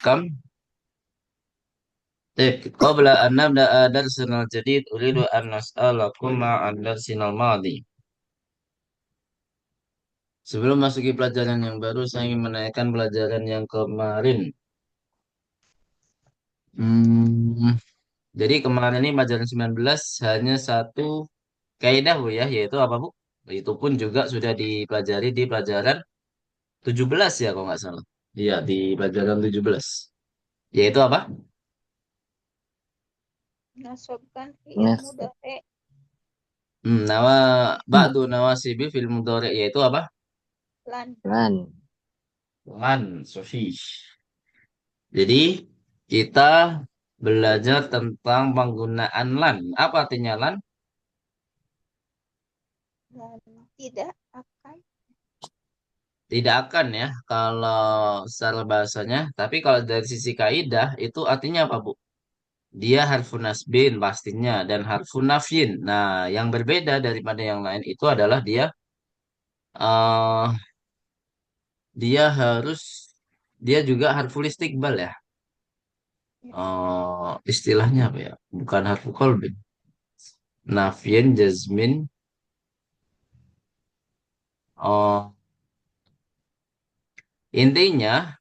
كم طيب قبل أن نبدأ درسنا الجديد أريد أن أسألكم عن درسنا الماضي. Sebelum masuki pelajaran yang baru, saya ingin menanyakan pelajaran yang kemarin. Hmm, jadi kemarin ini pelajaran 19 hanya satu kaidah Bu ya, yaitu apa Bu? Itu pun juga sudah dipelajari di pelajaran 17 ya kalau nggak salah. Iya, di pelajaran 17. Yaitu apa? Nasabkan fi'il Nas mudhari Nawa ba'du nawasibi fil mudhari yaitu apa? lan lan Lan, Sofi. Jadi kita belajar tentang penggunaan lan. Apa artinya lan? lan tidak akan Tidak akan ya kalau secara bahasanya. Tapi kalau dari sisi kaidah itu artinya apa, Bu? Dia harfun nasbin pastinya dan harfun nafyin. Nah, yang berbeda daripada yang lain itu adalah eh dia harus dia juga harful istiqbal ya. ya, Istilahnya apa ya? Bukan harfu qalbin. Nafyin, jazmin, oh intinya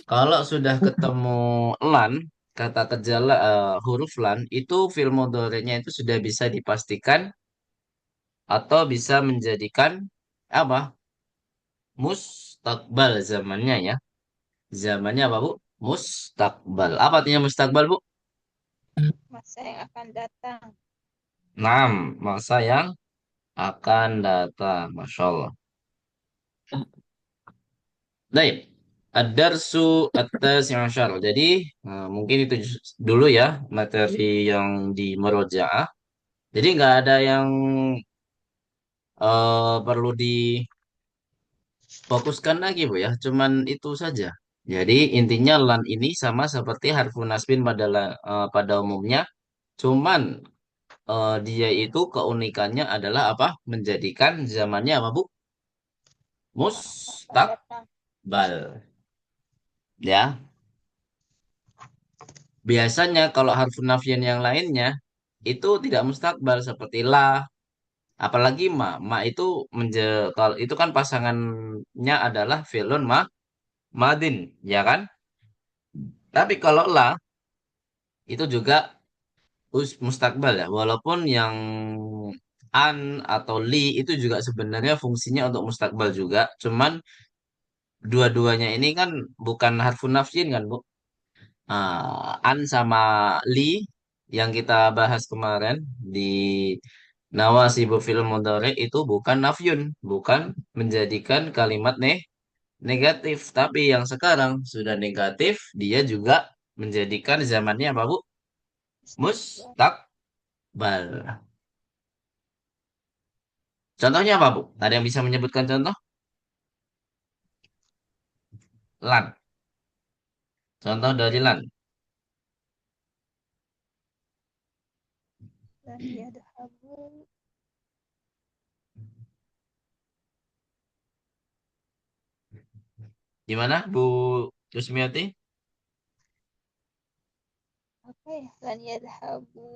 kalau sudah ketemu lan, kata kerja huruf lan, itu fil mudhari'nya itu sudah bisa dipastikan atau bisa menjadikan apa? Mustaqbal zamannya ya. Zamannya apa, Bu? Mustaqbal. Apa artinya mustaqbal, Bu? masa yang akan datang. 6. Masa yang akan datang. Masya Allah. Baik. Ad-darsu at-tasi' asyar. Jadi, mungkin itu dulu ya materi yang di Murojaah. Jadi nggak ada yang perlu difokuskan lagi Bu ya, cuman itu saja. Jadi intinya lan ini sama seperti harfu nasbin pada umumnya, cuman dia itu keunikannya adalah apa? Menjadikan zamannya apa Bu? Masa akan datang. Mustaqbal. Ya, biasanya kalau harfu nafyin yang lainnya itu tidak mustakbal seperti la, apalagi ma. Ma itu kalau itu kan pasangannya adalah fi'lun madin, ya kan? Tapi kalau la itu juga mustakbal ya. Walaupun yang an atau li itu juga sebenarnya fungsinya untuk mustakbal juga. Cuman dua-duanya ini kan bukan harfun nafyin kan, Bu? An sama li yang kita bahas kemarin di nawasibu fil mudhari itu bukan nafyun, bukan menjadikan kalimat negatif, tapi yang sekarang sudah negatif, dia juga menjadikan zamannya apa, Bu? Mustaqbal. Mustaqbal. Contohnya apa, Bu? Ada yang bisa menyebutkan contoh? Lan. Contoh dari lan. Dan yadhabu Gimana, Bu Kusmiati? apa ya? Dan yadhabu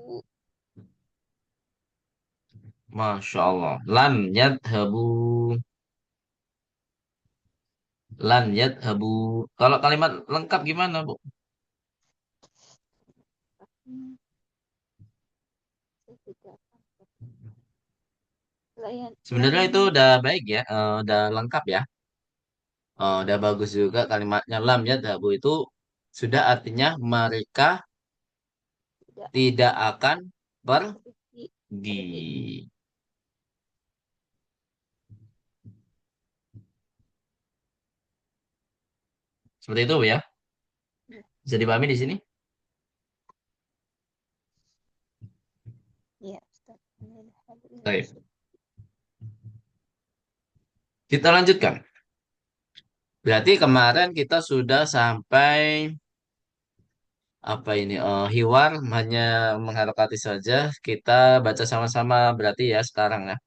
Masya Allah. Lan yadhabu. Lan yadhabu. Kalau kalimat lengkap gimana, Bu? hmm, tidak layan lan Sebenarnya itu udah baik ya, udah lengkap ya. Udah bagus juga kalimatnya lam ya dabu itu sudah artinya mereka tidak tidak akan pergi pergi. pergi. Seperti itu ya. Ya, Bisa dipahami di sini? ya Ustaz. Dan yadhabu ila Baik. rasul. Kita lanjutkan. Berarti kemarin kita sudah sampai apa ini? Hiwar hanya mengharokati saja. Kita baca sama-sama berarti ya sekarang ya.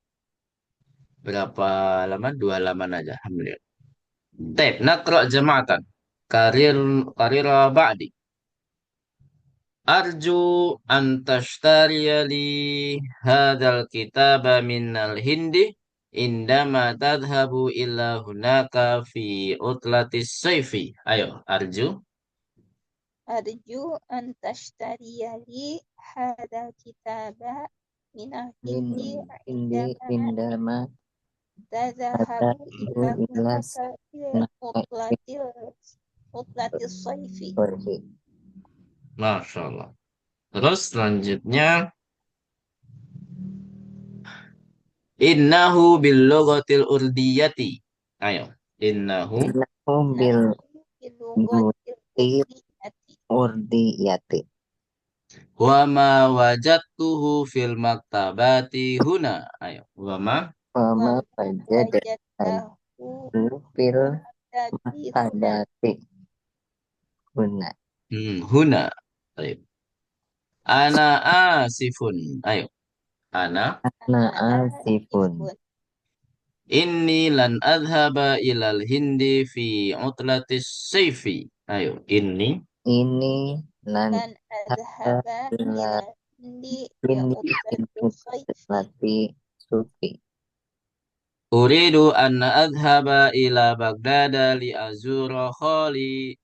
Berapa halaman? 2 halaman aja. Alhamdulillah. Tape, nakro jama'atan. karir karira ba'di. Arju an tashtariya li hadzal kitaba minal hindi indama tadhhabu illa hunaka fi utlatis sayfi. Ayo, arju. Arju an tashtariya li hadal kitaba minal min hindi indi indama indama tadhahabu tadhabu ila ila hunaka fil utlatil sayfi. sorry. Masya Allah. Terus selanjutnya innahu bil lughatil urdiyati. Ayo. Innahu Innahu bil Innahu bilugatil buti urdiyati. urdiyati. wa ma wajadtuhu fil maktabati huna. Ayo. Wa ma Wama Wa ma wajad wajadahu fil maktabi huna. maktabati guna. huna. Ayo. Ana asifun. Ayo. Ana Na Ana asifun. asifun. inni lan adhaba ilal hindi fi utlatis sayfi. Ayo. Ini lan Lan hada adhaba ila ila hindi fi ini utlatil sayfi. mati sufi. Uridu an adhaba ila Baghdad li azura khali.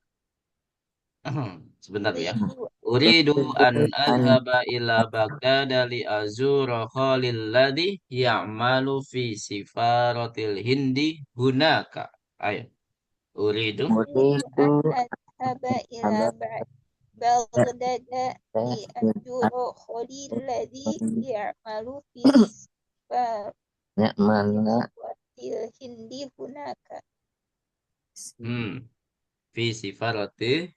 Sebentar ya. Uridu Uridu an An adhaba ila Baghdad li azura khalil ladhi ya'malu fi sifaratil hindi hunaka. Ayo. Uridu. Uridu uridu an adhaba ila aba Baghdad li il anzura khalil ladhi ya'malu fi ya'mala sifaratil hindi hunaka. Hmm. Fi sifaratil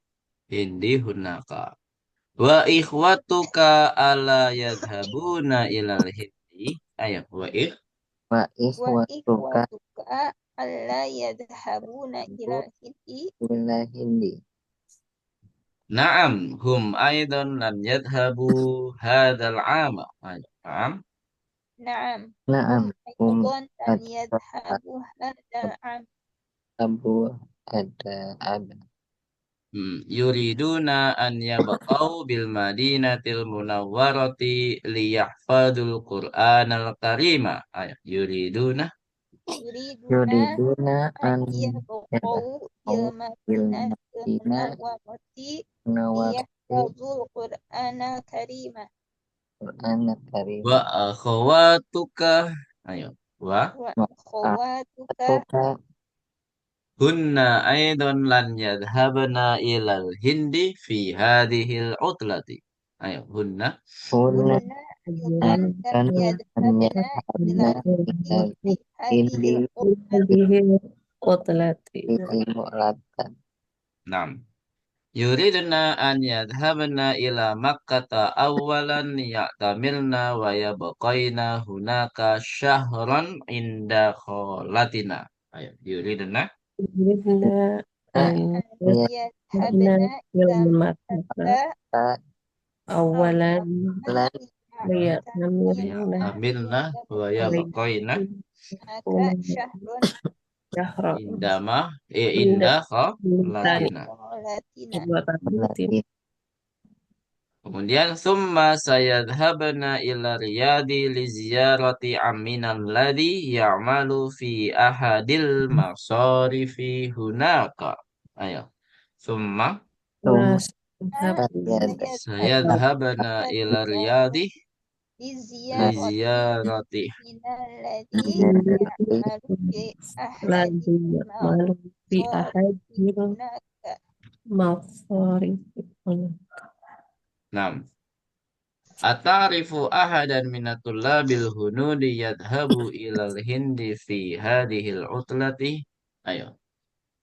hindi hunaka. Wa ikhwatuka ala yadhabuna ilal hindi. Ayo. wa Wa ikhwatuka ikhwatuka alla yadhhabuna ila hindi. ila hindi. Naam, hum aidan lan yadhabu hadzal ama. Naam. Naam. Naam Hum hum aydan lan yadhhabu hadzal am. abu ada ada Yuriduna an yabqau bil madinatil munawwarati liyahfadul Qur'anal karima. Ayo, yuriduna. Yuriduna yuriduna an an yabqaw bil yad'u bil madinatil madina munawwarati nawati liyahfazul Qur'ana karima. Qur'an karim Wa akhawatuka. Ayo. Wa Wa wa akhawatuka atuka hunna aidan lan yadhhabna ilal hindi fi hadhil utlati. Ayo, hunna. hunna hunna aydan lam an yadhhabna ila yadhhabna hindi ila fi hindi hadhil ummati. fi mu'latan Naam. Yuridna an yadhhabna ila Makkata awalan ya'tamilna wa yabqaina hunaka syahran inda kholatina. Ayo, yuridna. an An yadhhabna ila Makkata yadhhabna awalan lan liya'tamilna Ya'tamilna wa yabqaina hunaka syahrun indama inda inda kholatina. qolatina. latin Kemudian summa sayadhabna ila Riyadi li ziyarati amminan ladhi ya'malu fi ahadil masarifi hunaka. Ayo. Summa tum sayadhabna ila Riyadi li Liziyarati ziyarati. minalladhi ziyarati ya'malu fi ahadil mawsarifi hunaka. Nam. Atarifu ahadan minatullabil hunudi yadhabu ilal hindi fi hadihil utlati. Ayo.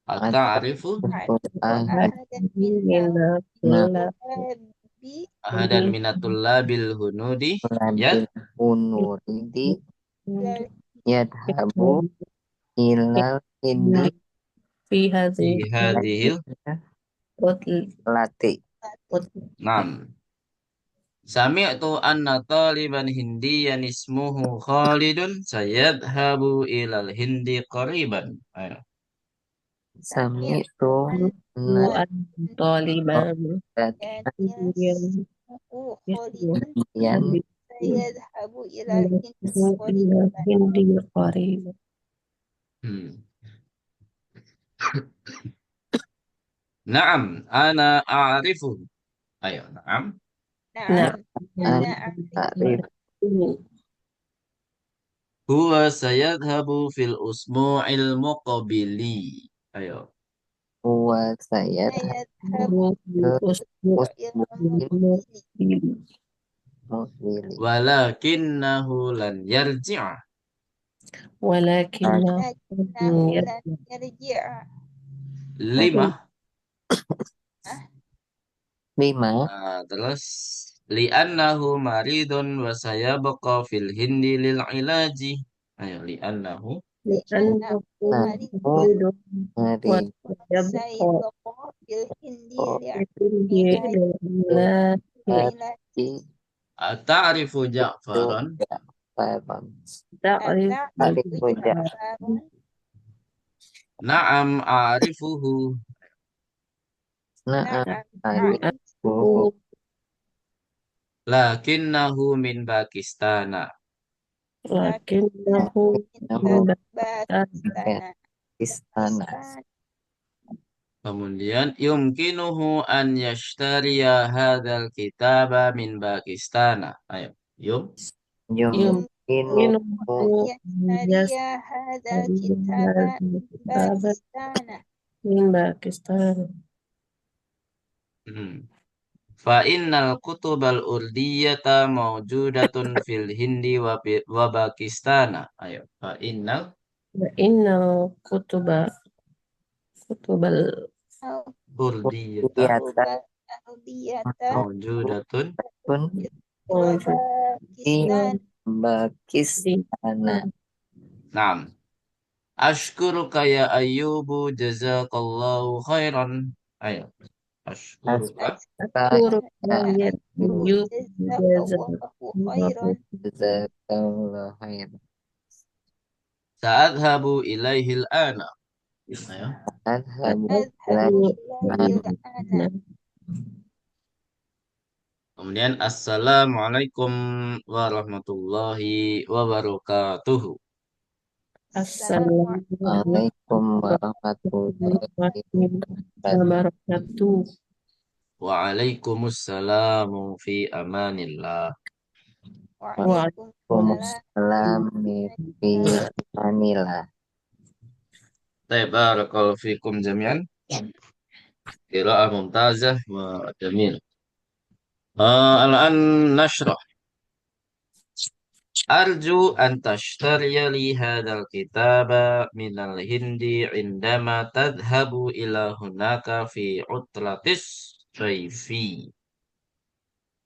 Atarifu Ta'rifu ahad ahadan minna na minatullabi ahadan minatullabil hunudi yad ulabil unuridi lal yadhabu ilal hindi fi hadihil. lati Nam. Sami'tu anna taliban hindiyan ismuhu Khalidun sayadhabu ilal hindi qariban. Ayo. sami itu Nah, طالبا يسمع خالدا kemudian سيذهب إلى الهند إلى قريبا. الهند قريبا. Hmm. Naam, ana a'rifu. Ayo, naam. نعم نعم أنا أعرف. Arif Huwa sayadhabu fil usbu'il muqabili. Ayo. huwa sayad سيذهب الأسبوع إلى musbil المقبل musbili Walakinnahu lan yarji'a. ولكنه لكنه لن يرجع. Lima. lima Terus li'annahu maridun wa sayabqa fil hindi lil ilaji. Ayo, li'annahu. لأنه لأنه مريض مريض hari وسيبقى وسيبقى في الهند في العلاج لعلاج. Ta'rifu itu Ja'faran. Jawaban. تعرف أتعرف Ta'rifu جعفرا؟ Na'am a'rifuhu. Na'am نعم arifuhu أعرفه Lakinnahu min Pakistana. لكنه namu من باكستان. istana Kemudian yumkinuhu an yashtariya hadzal kitaba min Pakistana. Ayo, yum. يمكنه يمكنه أن أن يشتري هذا الكتاب من الكتاب باكستان. من باكستان Hmm. Fa innal kutubal urdiyata mawjudatun fil Hindi wa Pakistana. Ayo, fa innal وإن كتب أو urdiyata Iyata الأرضية mawjudatun pun الموجودة di وباكستان. Pakistana Naam. Ashkuruka ya Ayyubu jazakallahu khairan. Ayo. Ashkuruka. أشكرك Kaya يا أيوب جزاك جزاك الله الله خيرا. jazakallah khair Sa'adhabu ilaihil ana. Ayo. adhabu أذهب إليه ilaihi الآن. Kemudian assalamualaikum warahmatullahi wabarakatuh. السلام السلام Waalaikum warahmatullahi wabarakatuh wabarakatuh. Waalaikumsalam fi amanillah. وعليكم السلام. Waalaikumsalam fi manila Barakallahu fikum jami'an. Qiraa'ah mumtazah wa jamil. Al-an nashrah. Arju an tashtariya li hadzal kitaba minal hindi indama tadhhabu ila hunaka fi utlatis sayfi.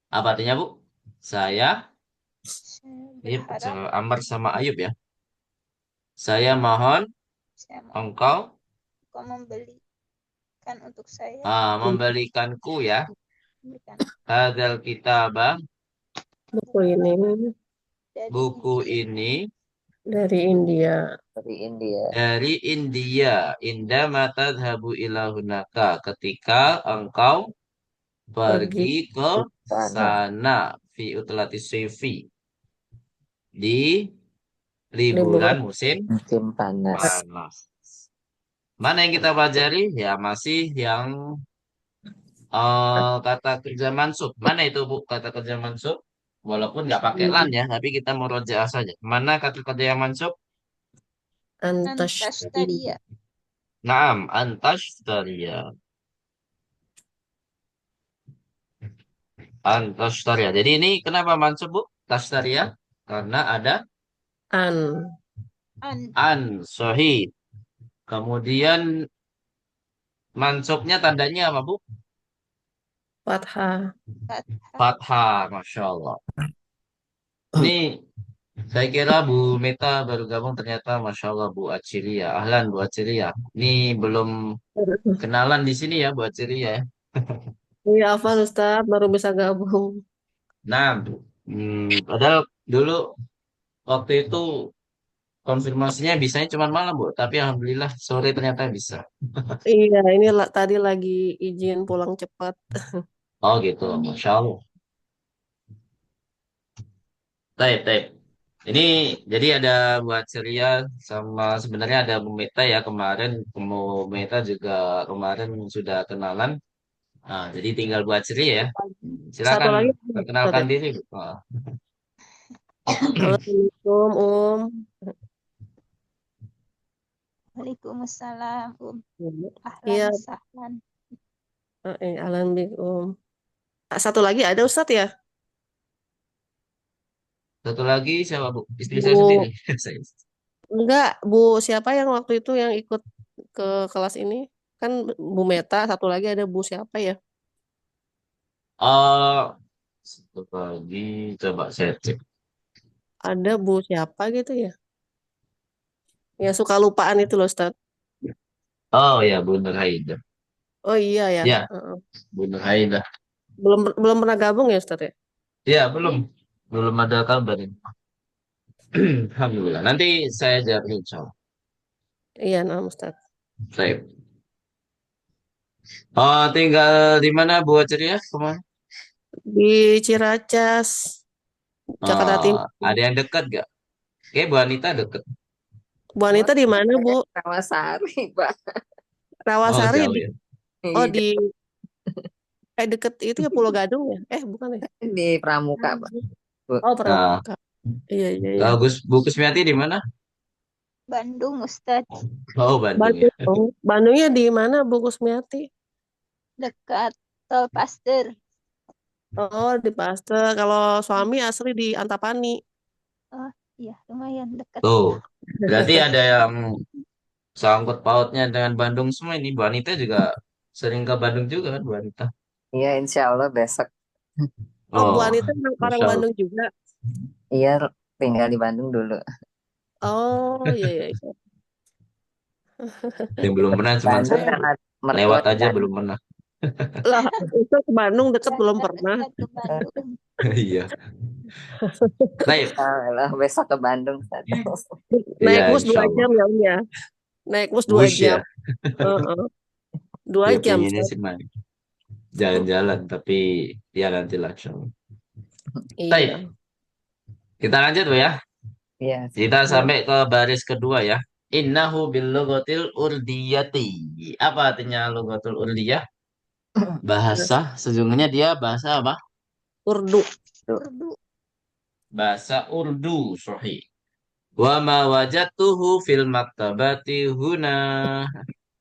Apa artinya, Bu? Saya, ini berharap Ammar sama Ayub ya. Saya mohon saya mau engkau kau membelikan untuk saya membelikanku ya memberikan hadzal kitaba Buku ini dari buku India. ini dari India. dari India dari India. Indama tadhhabu ila hunaka, ketika engkau Pergi pergi ke sana sana fi utlati sayfi, di liburan liburan musim musim panas panas. Mana yang kita pelajari? Ya masih yang kata kerja mansub. Mana itu, Bu, kata kerja mansub? Walaupun nggak pakai lan ya, tapi kita murojaah saja. Mana kata kerja yang mansub? antashtari Antashtariya. Naam, antashtariya. Antashtariya. Jadi ini kenapa mansub, Bu? Tashtariya. Karena ada an An sahih. Kemudian mansubnya tandanya apa, Bu? fathah. fathah. Fathah, Masya Allah. Ini saya kira Bu Meta baru gabung, ternyata Masya Allah Bu Acilia. Ahlan Bu Acilia. Ini belum kenalan di sini ya Bu Acilia ya. Iya, Afan Ustaz baru bisa gabung. Nah, padahal dulu waktu itu konfirmasinya bisanya cuma malam, Bu. Tapi alhamdulillah sore ternyata bisa. Iya, ini tadi lagi izin pulang cepat. Oh gitu, Masya Allah. Taib, taib. Ini jadi ada buat ceria sama sebenarnya ada Bu Meta ya kemarin. Bu Meta juga kemarin sudah kenalan. Nah, jadi tinggal buat ceria ya. Satu Silakan lagi, Ustaz perkenalkan ya. diri, Bu. Oh, Assalamualaikum, Waalaikumsalam. Ahlan Iya, wa sahlan. alhamdulillah. Satu lagi ada Ustadz ya? satu lagi siapa, Bu? Istri saya sendiri. Bu, Saya. enggak, Bu siapa yang waktu itu yang ikut ke kelas ini? Kan Bu Meta, satu lagi ada Bu siapa ya? Oh, satu lagi coba saya cek. Ada Bu siapa gitu ya? Yang suka lupaan itu loh Ustadz. Oh ya, Bu Nur Haida. Oh iya ya. Ya, Heeh. Bu Nur Haida. Belum belum pernah gabung ya Ustadz ya? Ya, belum. Belum ada kabar ini. Alhamdulillah. Nanti saya jawab insya Allah. Iya, nah Ustadz. Saya. Oh, tinggal di mana buat ceria kemana? Di Ciracas, Jakarta Oh, Timur. ada yang dekat gak? Kayak Bu Anita deket. Bu Anita di mana Bu? Rawasari, Pak. Oh, Rawasari jauh di, ya. oh Iya, di deket itu ya Pulau Gadung ya? Bukan ya? di Pramuka, Pak. Bu. Oh Nah, Pramuka. Iya iya iya. kalau Bu Kusmiati di mana? Bandung, Ustadz. Oh, Bandung ya. Bandung. Bandungnya di mana Bu Kusmiati? Dekat Tol Pasteur. Oh di Paste. Kalau suami asli di Antapani. Oh, iya, lumayan dekat. Tuh, berarti ada yang sangkut pautnya dengan Bandung semua ini. Bu Anita juga sering ke Bandung juga kan, Bu Anita? Iya, insya Allah besok. Oh Bu Oh, Anita orang Masya Allah. Bandung juga. Iya, tinggal di Bandung dulu. Oh iya iya. Iya. Yang belum pernah cuman Bandung saya, Bu. karena mertua Lewat di aja belum Bandung. pernah. Lah itu ke Bandung deket belum pernah. Dekat ke Bandung. Iya. Baik. Alhamdulillah, besok ke Bandung. Ustaz. Iya, Naik bus insya dua Allah. jam ya Om ya. Naik bus dua Bus jam. ya. Heeh. Dua Dia jam. pengennya Ustaz. sih main jalan-jalan, tapi ya nantilah insya Allah. Baik, Iya. kita lanjut Bu ya. Iya, Kita Iya. sampai ke baris kedua ya. Innahu bil lugatil urdiyati. Apa artinya lugatul urdiyah? Bahasa, sejujurnya dia bahasa apa? Urdu. tuh. Urdu. Bahasa Urdu, sahih. Wa ma wajadtuhu fil maktabati huna.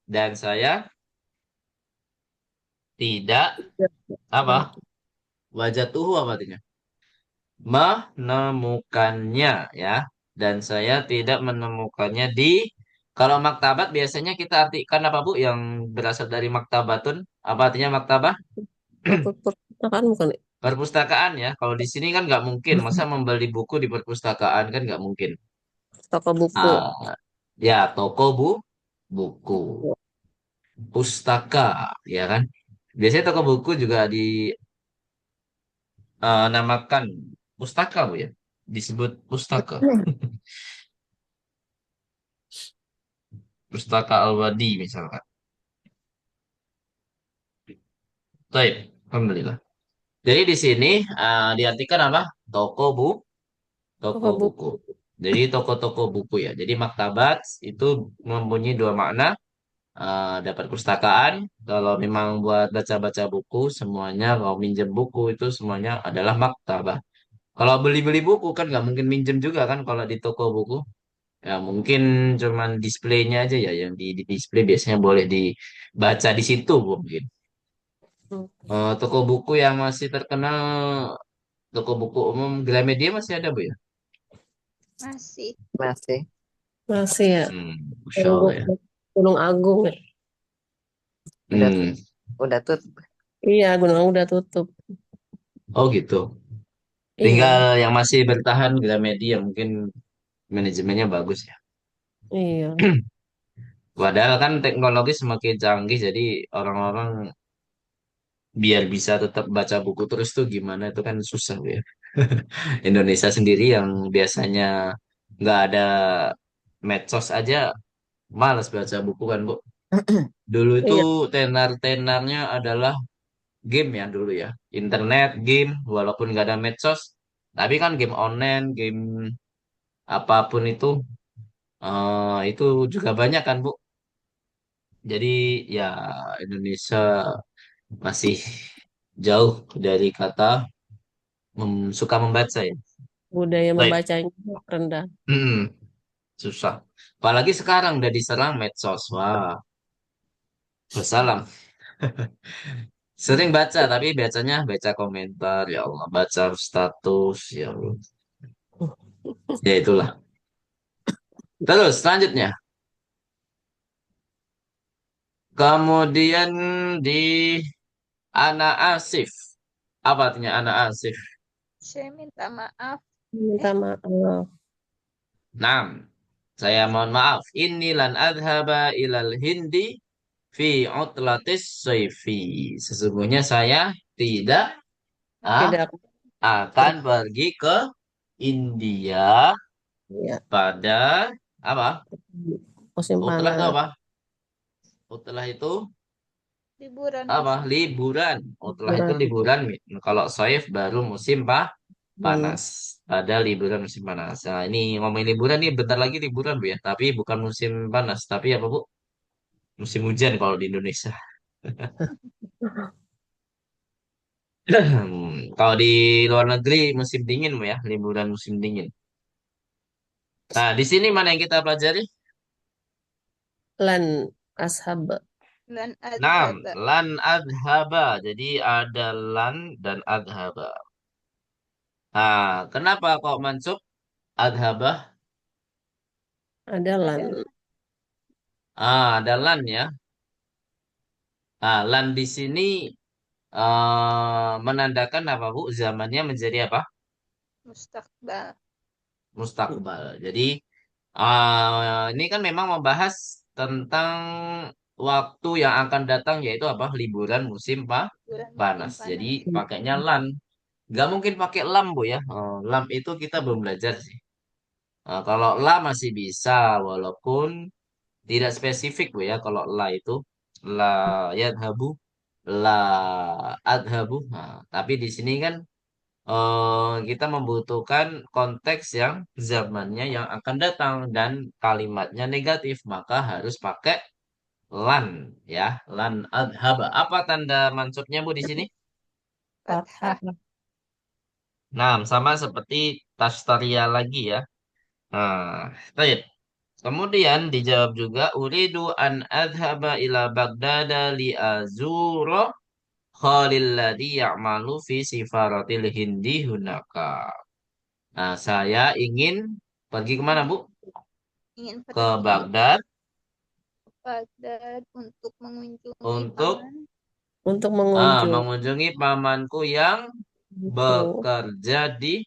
Dan saya tidak apa? Wajadtuhu apa artinya? Menemukannya ya. Dan saya tidak menemukannya di kalau maktabat biasanya kita artikan apa Bu yang berasal dari maktabatun? Apa artinya maktabah? Perpustakaan bukan ya? Perpustakaan ya. Kalau di sini kan nggak mungkin. Masa membeli buku di perpustakaan kan nggak mungkin. Toko buku. Ah, ya toko buku, pustaka, ya kan? Biasanya toko buku juga dinamakan pustaka Bu ya. Disebut pustaka. Pustaka Al-Wadi misalkan. Baik, alhamdulillah. Jadi di sini diartikan apa? Toko toko Toko buku. buku. Jadi toko-toko buku ya. Jadi maktabat itu mempunyai dua makna. Dapat perpustakaan. Kalau memang buat baca-baca buku, semuanya kalau minjem buku itu semuanya adalah maktabah. Kalau beli-beli buku kan nggak mungkin minjem juga kan kalau di toko buku. Ya mungkin cuman displaynya aja ya yang di display biasanya boleh dibaca di situ mungkin. Hmm. Toko buku yang masih terkenal toko buku umum Gramedia masih ada Bu ya? Masih. Masih. Masih ya. Masya Allah ya. Gunung Agung ya. Udah, Hmm. udah tutup. Iya, Gunung Agung udah tutup. Oh gitu. Tinggal Iya, yang masih bertahan Gramedia mungkin manajemennya bagus ya. iya. Padahal kan teknologi semakin canggih, jadi orang-orang biar bisa tetap baca buku terus tuh gimana itu kan susah Bu ya. Indonesia sendiri yang biasanya nggak ada medsos aja malas baca buku kan, Bu. Dulu itu Iya, tenar-tenarnya adalah game ya dulu ya. Internet, game, walaupun nggak ada medsos. Tapi kan game online, game apapun itu juga banyak kan, Bu. Jadi ya Indonesia masih jauh dari kata suka membaca ya. budaya Baik. membacanya rendah. Hmm, susah. Apalagi sekarang udah diserang medsos. Wah, wassalam. Sering baca, tapi bacanya baca komentar. Ya Allah, baca status. Ya Allah. Ya itulah. Terus selanjutnya. Kemudian di Ana Asif. Apa artinya Ana Asif? Saya minta maaf. Minta maaf. Nah, saya mohon maaf. Inni lan adhaba ilal hindi fi utlatis soifi. Sesungguhnya saya tidak ah, Tidak akan pergi. pergi ke India Ya, pada apa? musim Utlah itu panas. apa? Utlah itu Liburan apa? musim panas. Liburan. Utlah itu Liburan. liburan. Kalau soif baru musim panas. Hmm. Ada liburan musim panas. Nah, ini ngomongin liburan nih bentar lagi liburan Bu ya. Tapi bukan musim panas. Tapi apa Bu? Musim hujan kalau di Indonesia. Kalau di luar negeri musim dingin Bu ya. Liburan musim dingin. Nah, di sini mana yang kita pelajari? Lan ashab. Lan Nam, adhaba. lan adhaba. Jadi ada lan dan adhaba. Nah, kenapa kok mansub adhaba? Ada lan. Ada Ada lan ya. Lan di sini menandakan apa Bu? Zamannya menjadi apa? mustakbal. Mustakbal. Jadi ini kan memang membahas tentang waktu yang akan datang yaitu apa? Liburan musim Liburan musim panas. Jadi panas. pakainya lan. Gak mungkin pakai lam Bu ya. Lam itu kita belum belajar sih. Kalau la masih bisa walaupun tidak spesifik Bu ya. Kalau la itu la yadhabu, la adhabu. Nah, tapi di sini kan kita membutuhkan konteks yang zamannya yang akan datang dan kalimatnya negatif, maka harus pakai lan ya, lan adhaba. Apa tanda mansubnya Bu di sini? Fathah. Fathah. Nah, sama seperti tastaria lagi ya. Nah, baik. Kemudian dijawab juga uridu an adhaba ila Baghdad li azura Khalil ladzi ya'malu fi sifaratil Hindi hunaka. Nah, saya ingin pergi kemana, Bu? Ingin Ke pergi Baghdad ke Baghdad untuk mengunjungi untuk paman. Untuk mengunjungi mengunjungi pamanku yang itu bekerja di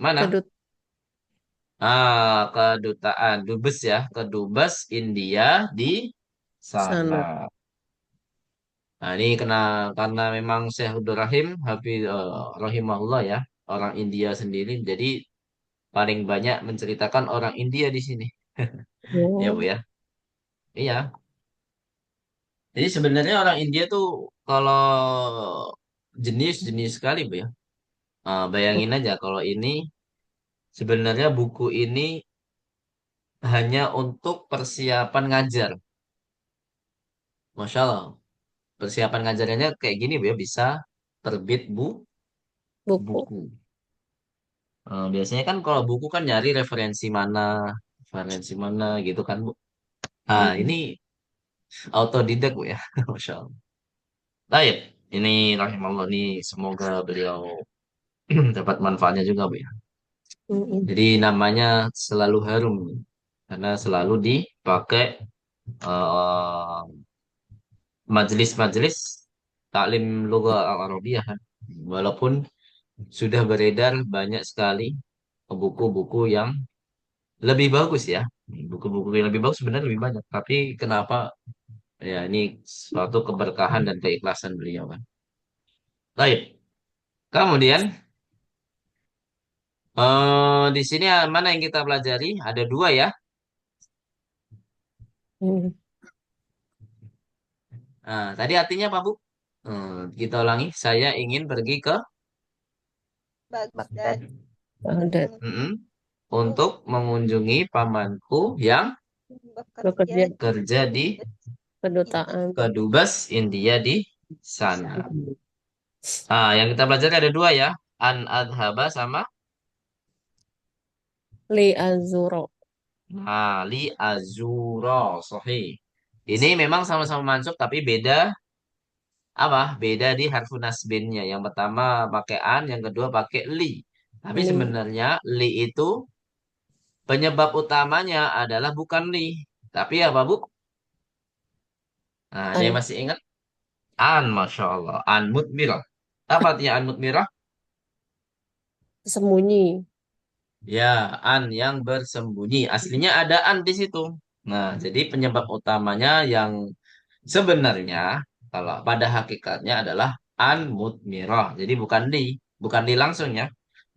mana? kedut Kedutaan Dubes ya, ke Dubes India di sana. sana. Nah, ini karena memang Syekh Abdul Rahim rahimahullah ya, orang India sendiri. Jadi paling banyak menceritakan orang India di sini. Ya, Bu Oh, ya. Iya. Jadi sebenarnya orang India tuh kalau jenis-jenis sekali, Bu ya. Bayangin aja kalau ini sebenarnya buku ini hanya untuk persiapan ngajar. Masya Allah. Persiapan ngajarannya kayak gini, Bu ya. Bisa terbit buku. buku. Biasanya kan kalau buku kan nyari referensi mana gitu kan, Bu. Ini Mm-mm. autodidak, Bu ya. Masya Allah. Baik, ini rahimahullah nih semoga beliau dapat manfaatnya juga, Bu ya. Mm-mm. Jadi namanya selalu harum karena selalu dipakai eh, majelis-majelis taklim lugha al-Arabiyah kan. Walaupun sudah beredar banyak sekali buku-buku yang lebih bagus ya. Buku-buku yang lebih bagus sebenarnya lebih banyak. Tapi kenapa ya ini suatu keberkahan dan keikhlasan beliau kan. Baik. Kemudian di sini mana yang kita pelajari? Ada dua ya. Hmm. Nah, tadi artinya apa, Bu? Kita ulangi. Saya ingin pergi ke Baghdad Baghdad. untuk Ada mm-mm, untuk untuk mengunjungi pamanku yang bekerja bekerja di kerja di dubes India. kedutaan. kedubes India di sana. Ah, yang kita pelajari ada dua ya. An adhaba sama Li Azuro. li azuro. Sahih. Ini memang sama-sama mansub tapi beda apa? Beda di harfu nasbinnya. Yang pertama pakai an, yang kedua pakai li. Tapi Li. sebenarnya li itu penyebab utamanya adalah bukan li. Tapi apa, Bu? Nah, ada yang An. masih ingat? An, Masya Allah. An mutmirah. Apa artinya an mutmirah? Sembunyi. Ya, an yang bersembunyi. Aslinya ada an di situ. Nah, jadi penyebab utamanya yang sebenarnya kalau pada hakikatnya adalah an mutmirah. Jadi bukan li, bukan li langsung ya.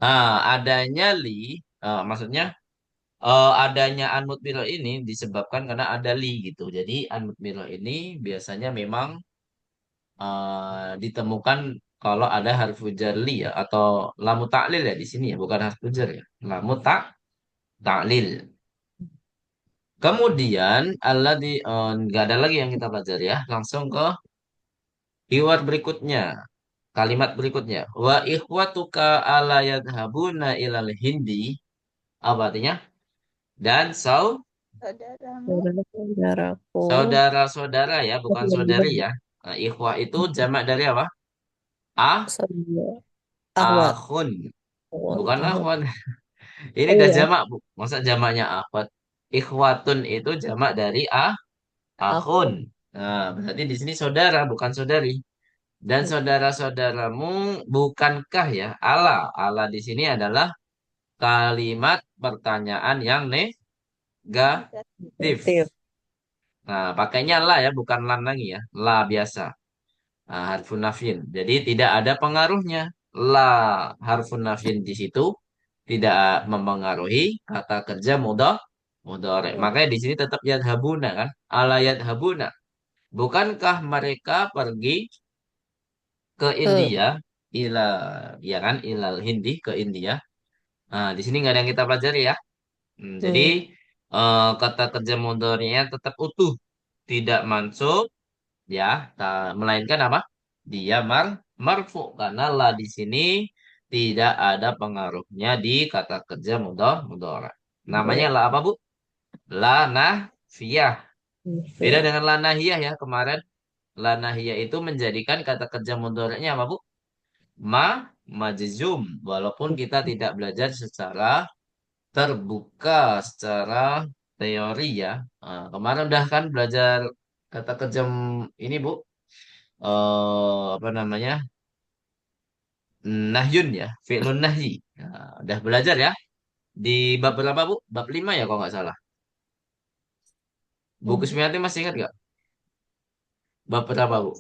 Nah, adanya li, maksudnya adanya an mutmirah ini disebabkan karena ada li gitu. Jadi an mutmirah ini biasanya memang ditemukan kalau ada harfu jarli ya atau lamu ta'lil ya di sini ya, bukan harfu jar ya. Lamu ta'lil. Kemudian Allah di nggak ada lagi yang kita pelajari ya. Langsung ke keyword berikutnya, kalimat berikutnya. Wa ikhwatuka ala yadhabuna ilal hindi. Apa artinya? Dan Saudaramu Saudara-saudaraku. saudara-saudara ya, bukan saudari ya. Nah, ikhwah itu jamak dari apa? Saudara. Ahwat. Akhun. Ahwat. Bukan Ahwat. akhwan. Ini Oh udah iya. jamak, Bu. Masa jamaknya akhwat? Ikhwatun itu jamak dari akhun. Aku. Nah, berarti di sini saudara, bukan saudari. Dan saudara-saudaramu bukankah ya Allah? Allah di sini adalah kalimat pertanyaan yang negatif. Negatif. Nah, pakainya la ya, bukan lan lagi ya. La biasa. Nah, harfun nafyin. Jadi tidak ada pengaruhnya. La harfun nafyin di situ tidak mempengaruhi kata kerja mudhari. Makanya di sini tetap yadhabuna kan? Ala yadhabuna. Bukankah mereka pergi ke Ke. India? Ila, ya kan? Ilal Hindi ke India. Nah, di sini nggak ada yang kita pelajari ya. Jadi Hmm. kata kerja mudhari'nya tetap utuh, tidak mansub ya, melainkan apa? Dia marfu karena la di sini tidak ada pengaruhnya di kata kerja mudhari. Namanya Ya. la apa, Bu? La nafiyah. Beda Ya. dengan la nahiyah ya kemarin. La nahiyah itu menjadikan kata kerja mudhari'nya apa, Bu? Majzum. Walaupun kita tidak belajar secara terbuka secara teori ya. Kemarin udah kan belajar kata kerja ini Bu, apa namanya? Nahyun ya, fi'lun nahyi. Udah belajar ya di bab berapa Bu? Bab 5 ya kalau nggak salah. Bu Hmm. Kusmiati masih ingat nggak? Bab berapa Bu?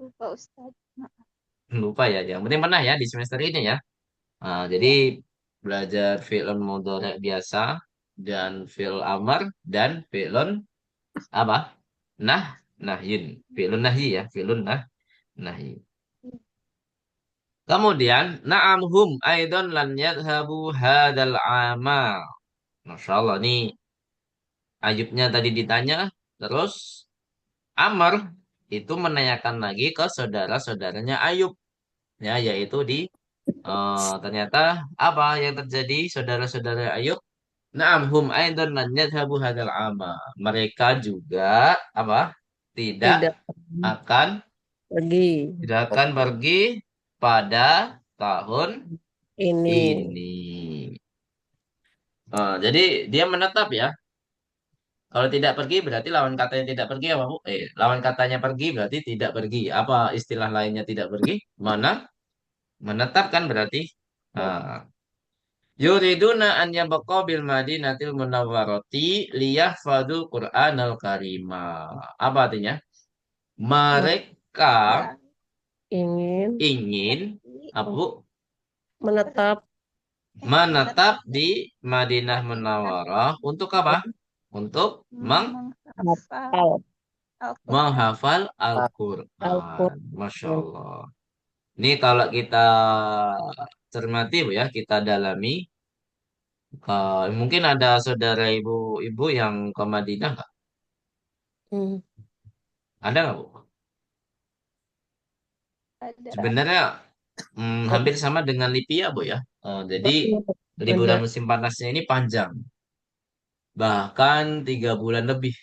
lupa Ustaz. Lupa ya. Yang penting pernah ya di semester ini ya. Jadi Ya, belajar fi'lun mudhari' biasa dan fi'il amar dan fi'lun apa? Nah, nahyun. Fi'lun nahyi ya, fi'lun nahyi. Kemudian, na'amhum aidon lan yadhabu hadal amal. Masya Allah, nih Ayubnya tadi ditanya, terus Amr itu menanyakan lagi ke saudara-saudaranya Ayub. Ya, yaitu ternyata apa yang terjadi saudara-saudara Ayub? Na'amhum aidon lan yadhabu hadal amal. Mereka juga apa? Tidak Tidak akan pergi tidak akan pergi pada tahun ini. ini. Jadi dia menetap ya. Kalau tidak pergi berarti lawan katanya tidak pergi apa Bu? Lawan katanya pergi berarti tidak pergi. Apa istilah lainnya tidak pergi? Mana? Menetap kan berarti. Ah. Yuriduna an yabqa bil madinatil munawwarati liyahfadul Qur'anal karima. Apa artinya? Mereka yang Ingin ingin pergi apa Bu? menetap Menetap menetap di Madinah Madinah Munawwarah untuk apa? untuk menghafal Al-Quran. menghafal Al-Qur'an. Al-Quran. Masya Allah. Ini kalau kita cermati Bu ya, kita dalami. Mungkin ada saudara ibu-ibu yang ke Madinah nggak? Hmm. Ada nggak Bu? Ada. Sebenarnya hampir sama dengan Libya Bu ya. Jadi liburan Ada. musim panasnya ini panjang. Bahkan 3 bulan lebih.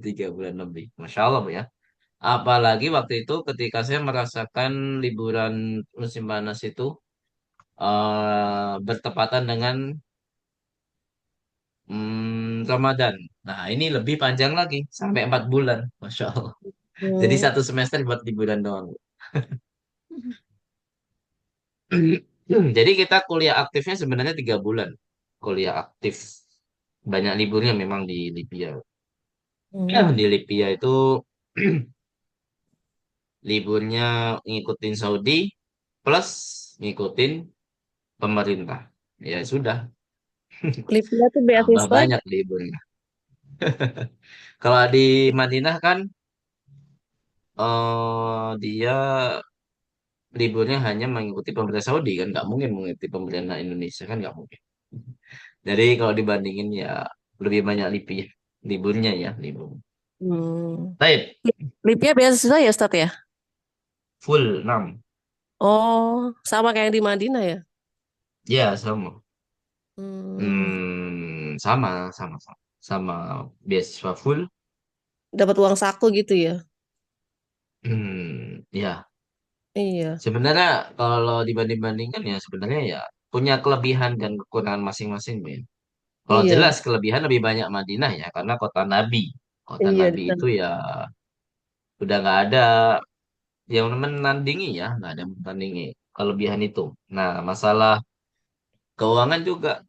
3 bulan lebih. Masya Allah Bu ya. Apalagi waktu itu ketika saya merasakan liburan musim panas itu bertepatan dengan Ramadan. Nah, ini lebih panjang lagi, sampai 4 bulan. Masya Allah. Jadi Hmm. 1 semester buat liburan doang. Jadi kita kuliah aktifnya sebenarnya 3 bulan. Kuliah aktif. Banyak liburnya memang di Libya. Hmm. Di Libya itu liburnya ngikutin Saudi plus ngikutin pemerintah. Ya sudah, Libya tuh tambah beasiswa. banyak liburnya. Kalau di Madinah kan dia liburnya hanya mengikuti pemerintah Saudi kan nggak mungkin mengikuti pemerintah Indonesia kan nggak mungkin. Jadi kalau dibandingin ya lebih banyak liburnya ya libur. Hmm. Baik, Libya beasiswa ya, Ustadz ya? full 6. Oh, sama kayak yang di Madinah ya? Ya sama. Hmm. Sama sama sama sama beasiswa full. Dapat uang saku gitu ya? Ya Iya. sebenarnya kalau dibanding-bandingkan ya sebenarnya ya punya kelebihan dan kekurangan masing-masing ya. Kalau Iya. jelas kelebihan lebih banyak Madinah ya karena kota Nabi. Kota Iya di Nabi sana. itu ya udah nggak ada yang menandingi ya, nggak ada yang menandingi kelebihan itu. Nah, masalah keuangan juga,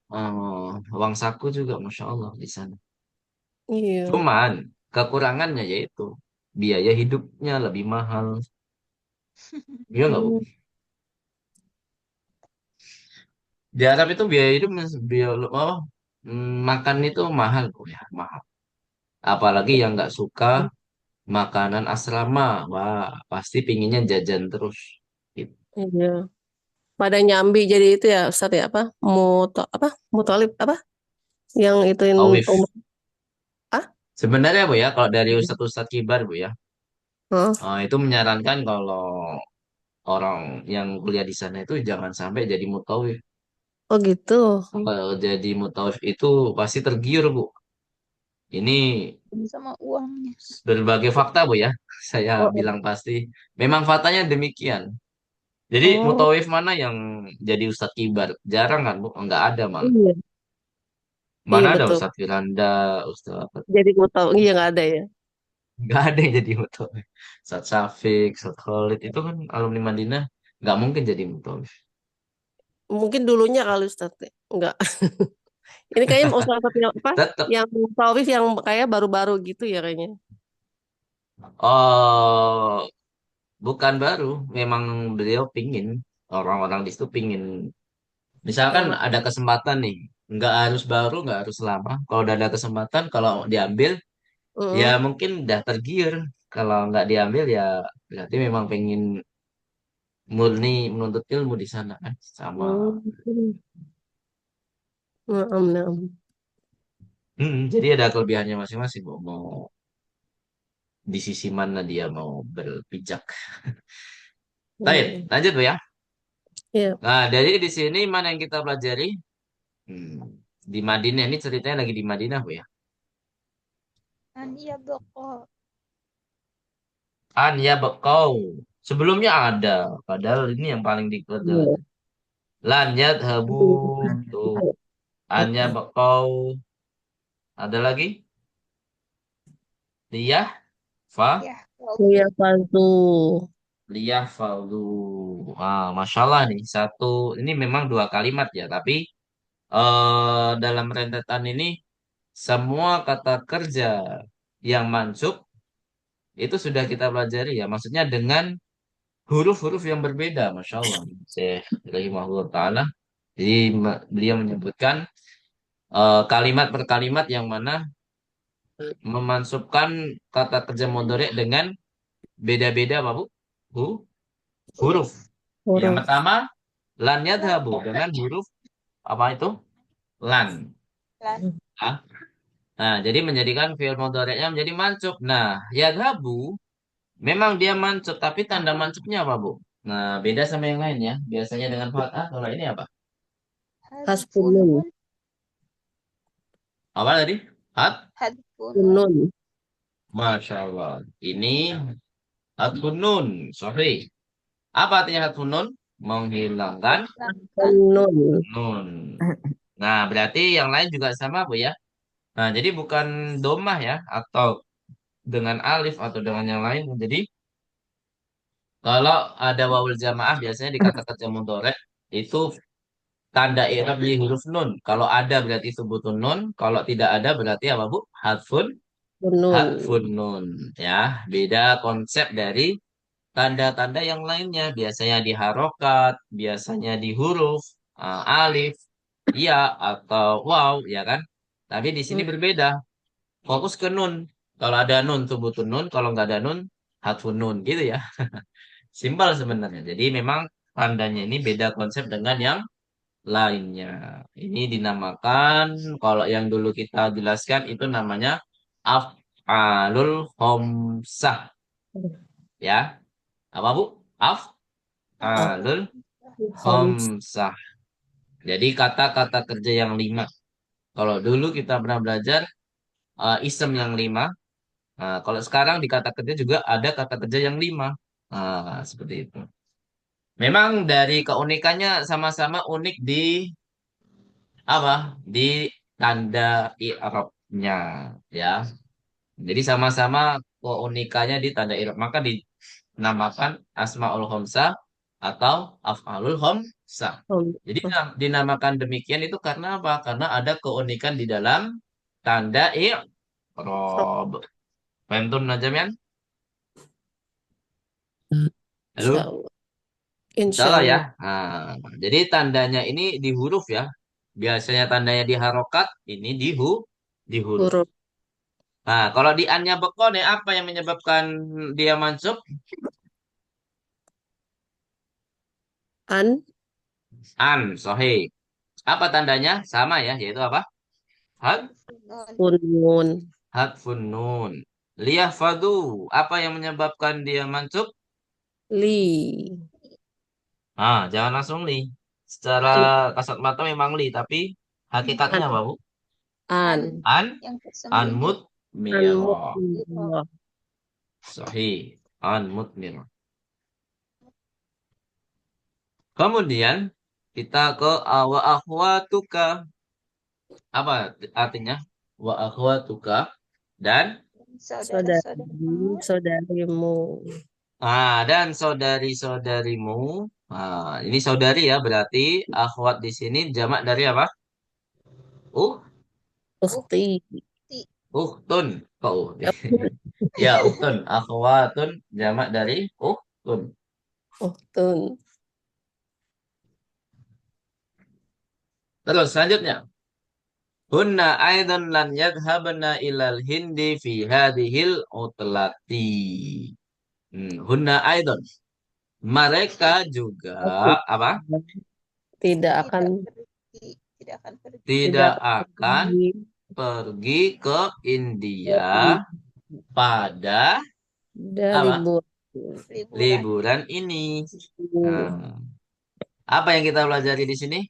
uang saku juga, masya Allah di sana. Iya. Cuman kekurangannya yaitu biaya hidupnya lebih mahal. Iya nggak Bu? Hmm. Di Arab itu biaya hidup, biaya, oh, makan itu mahal Bu ya, mahal. Apalagi yang nggak suka makanan asrama, wah pasti pinginnya jajan terus. Gitu. Iya. Pada nyambi jadi itu ya, Ustadz ya apa? Apa? Mutolib apa? Yang ituin Awif. umur. Ah? Sebenarnya Bu ya, kalau dari Ustadz-Ustadz kibar Bu ya, Hah? itu menyarankan kalau orang yang kuliah di sana itu jangan sampai jadi mutawif. Oh gitu. Kalau jadi mutawif itu pasti tergiur, Bu. Ini Sama uangnya. berbagai fakta, Bu ya. Saya Oh, bilang pasti. Memang faktanya demikian. Jadi oh, mutawif mana yang jadi ustadz kibar? Jarang kan, Bu? Enggak ada malah. iya. Iya Mana ada betul. ustadz Firanda, ustadz apa? Jadi mau tahu, iya nggak ada ya. Enggak ada yang jadi mutawif. Ustadz Syafiq, Ustadz Khalid itu kan alumni Madinah. Enggak mungkin jadi mutawif. Mungkin dulunya kali Ustadz. Enggak. Ini kayaknya Ustadz yang apa? Tetap. Yang Taufif yang kayak baru-baru gitu ya kayaknya. Oh, bukan baru, memang beliau pingin orang-orang di situ pingin. Misalkan Oh, ada kesempatan nih, nggak harus baru, nggak harus lama. Kalau udah ada kesempatan, kalau diambil, ya mm, mungkin udah tergiur. Kalau nggak diambil, ya berarti memang pengen murni menuntut ilmu di sana kan, sama. mm. Naam, naam. Jadi ada kelebihannya masing-masing, Bu. Mau di sisi mana dia mau berpijak. Baik, Hmm. lanjut Bu ya. Iya. Nah, dari di sini mana yang kita pelajari? Di Madinah ini ceritanya lagi di Madinah, Bu ya. An iya beko. An ya bekau. Sebelumnya ada, padahal ini yang paling dipelajari. Iya. Lan yadhabu tuh. An ya bekau. Ada lagi? Liyah fa Ya, Iya, Waldo. Faltu. liyah faldu. Masya Allah nih satu. Ini memang 2 kalimat ya, tapi dalam rentetan ini semua kata kerja yang mansub itu sudah kita pelajari ya. Maksudnya dengan huruf-huruf yang berbeda, Masya Allah. Syekh rahimahullah ta'ala. Jadi beliau menyebutkan kalimat per kalimat yang mana memansubkan kata kerja mudhari dengan beda-beda apa, Bu? Huruf. Yang Huruf. pertama, lan yadhabu dengan huruf apa itu? Lan. Lan. Ah. Nah, jadi menjadikan fi'il mudhari'nya menjadi mansub. Nah, yadhabu memang dia mansub, tapi tanda mansubnya apa, Bu? Nah, beda sama yang lain ya. Biasanya dengan fathah, kalau ini apa? Hasbun Hadfun nun. nun. Apa tadi? Hat? Hadfun nun. Nun. Masya Allah. Ini hatfun nun. Sorry. Apa artinya hatfun nun? Menghilangkan Hilangkan Nun. nun. Nah, berarti yang lain juga sama, Bu ya. Nah, jadi bukan domah ya, atau dengan alif atau dengan yang lain. Jadi, kalau ada wawul jamaah biasanya di kata kerja mudhari itu tanda i'rab di huruf nun. Kalau ada berarti subutun nun, kalau tidak ada berarti apa, Bu? Nun. Hadfun nun. Ya, beda konsep dari tanda-tanda yang lainnya. Biasanya di harokat, biasanya di huruf alif, ya atau waw, ya kan? Tapi di sini Hmm. berbeda. Fokus ke nun. Kalau ada nun subutun nun, kalau nggak ada nun hadfun nun gitu ya. Simpel sebenarnya. Jadi memang tandanya ini beda konsep dengan yang lainnya. Ini dinamakan, kalau yang dulu kita jelaskan itu namanya af'alul homsah. Ya, apa, Bu? Af'alul Homs. homsah. Jadi kata-kata kerja yang 5. Kalau dulu kita pernah belajar isem yang 5. Kalau sekarang di kata kerja juga ada kata kerja yang 5. Seperti itu. Memang dari keunikannya sama-sama unik di apa? Di tanda i'rabnya, ya. Jadi sama-sama keunikannya di tanda i'rab. Maka dinamakan asmaul khamsah atau af'alul khamsah. Homs. Jadi dinamakan demikian itu karena apa? Karena ada keunikan di dalam tanda i'rab. Paham tuh Najamian? Insya Halo? Allah. Insya Insya Allah ya. Allah. Jadi tandanya ini di huruf ya. Biasanya tandanya di harokat, ini di huruf. Huruf Nah, kalau di an-nya bekone apa yang menyebabkan dia mansub? an An, sahih. Apa tandanya? Sama ya, yaitu apa? Had, nun. nun. hadfun nun. Liyahfadu, apa yang menyebabkan dia mansub? Li. Jangan langsung li. Secara Li. kasat mata memang li, tapi hakikatnya apa, An. Bu? An. An. An, Yang an ke-9. An mutmira. mutmira. Sahih. An mutmira. Kemudian kita ke wa akhwatuka. Apa artinya? Wa akhwatuka dan Saudara-saudaramu. Saudarimu. dan saudari-saudarimu. Ini saudari ya, berarti akhwat di sini jamak dari apa? Uh, Ukhti. Ti. uhtun. Kok ya, uhtun. Akhwatun jamak dari uhtun. Ukhtun. Terus selanjutnya. Hunna aidan lan yadhhabna ilal hindi fi hadhil utlati. Hunna aidan. Mereka juga apa? Tidak akan Tidak akan pergi. Tidak akan pergi pergi ke India ke pada dari apa? Liburan. Liburan ini. Nah, apa yang kita pelajari di sini?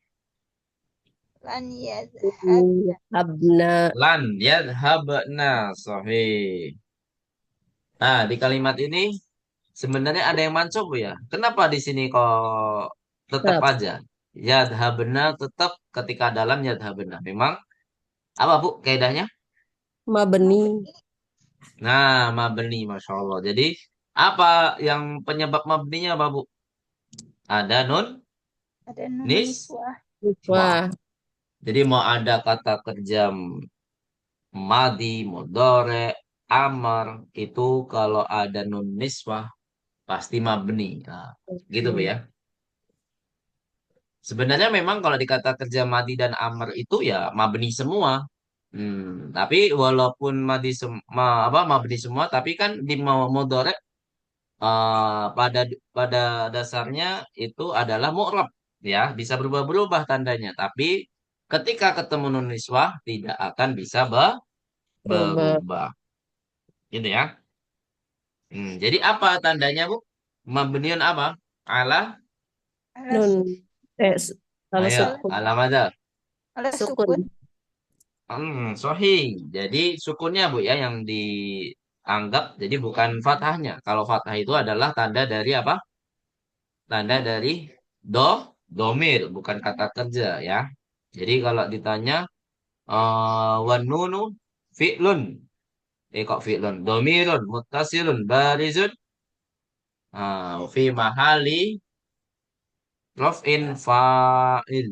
Lan yadhhabna. Abna. Lan yadhhabna sahih. Nah, di kalimat ini sebenarnya ada yang mansub ya. Kenapa di sini kok tetap Tetap. aja? Yadhabna tetap ketika dalam yadhabna. Memang apa, Bu, kaidahnya? Mabni. Nah, mabni, Masya Allah. Jadi, apa yang penyebab mabninya, Pak, Bu? Ada nun, Ada nun nis, niswah. Wah. jadi mau ada kata kerja madi, mudore, amar, itu kalau ada nun niswah, pasti mabni. Nah, gitu, Bu ya. Sebenarnya memang kalau di kata kerja madi dan amar itu ya mabni semua. Tapi walaupun mabni semua, tapi kan di mudhari pada pada dasarnya itu adalah mu'rab, ya, bisa berubah-berubah tandanya. Tapi ketika ketemu nun niswah tidak akan bisa Berubah. berubah, gitu ya. Jadi apa tandanya, Bu? Mabniun apa? Ala, Alas Nun. Salah ayo, ala sukun. ala madza? alas Sukun. sukun. Sahih. Jadi sukunnya, Bu, ya, yang dianggap. Jadi bukan fathahnya. Kalau fathah itu adalah tanda dari apa? Tanda dari domir, bukan kata kerja, ya. Jadi kalau ditanya wan nunu fi'lun. Kok fi'lun? Domirun, muttasilun, barizun. Fi mahali raf'in fa'il.